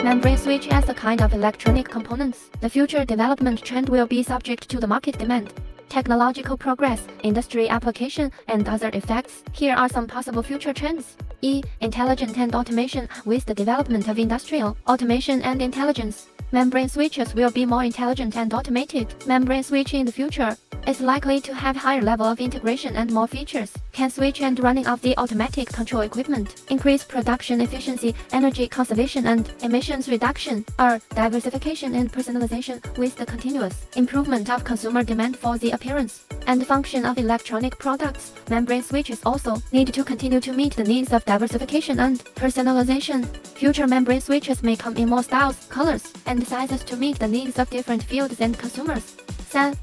membrane switch as a kind of electronic components. The future development trend will be subject to the market demand, technological progress, industry application, and other effects. Here are some possible future trends. Intelligent and automation. With the development of industrial automation and intelligence, membrane switches will be more intelligent and automated. Membrane switch in the future is likely to have higher level of integration and more features, can switch and running of the automatic control equipment, increase production efficiency, energy conservation, and emissions reduction. Diversification and personalization. With the continuous improvement of consumer demand for the appearance and function of electronic products, membrane switches also need to continue to meet the needs of diversification and personalization. Future membrane switches may come in more styles, colors, and sizes to meet the needs of different fields and consumers.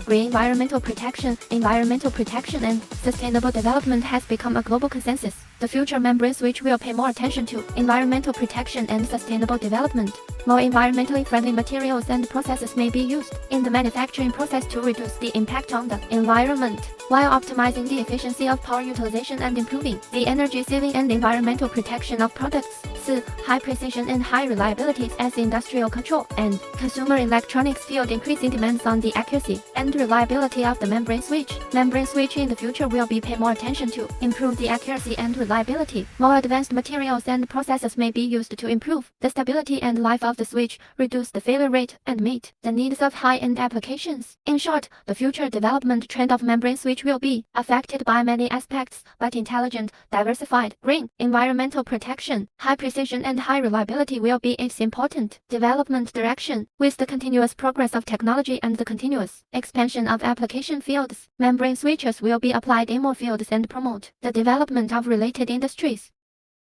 Green environmental protection. Environmental protection and sustainable development has become a global consensus. The future membrane switch will pay more attention to environmental protection and sustainable development. More environmentally friendly materials and processes may be used in the manufacturing process to reduce the impact on the environment, while optimizing the efficiency of power utilization and improving the energy saving and environmental protection of products. High precision and high reliability. As industrial control and consumer electronics field increasing demands on the accuracy and reliability of the membrane switch. Membrane switch in the future will be pay more attention to improve the accuracy and reliability. More advanced materials and processes may be used to improve the stability and life of the switch, reduce the failure rate, and meet the needs of high-end applications. In short, the future development trend of membrane switch will be affected by many aspects, but intelligent, diversified, green, environmental protection, high precision, and high reliability will be its important development direction. With the continuous progress of technology and the continuous expansion of application fields, membrane switches will be applied in more fields and promote the development of related industries.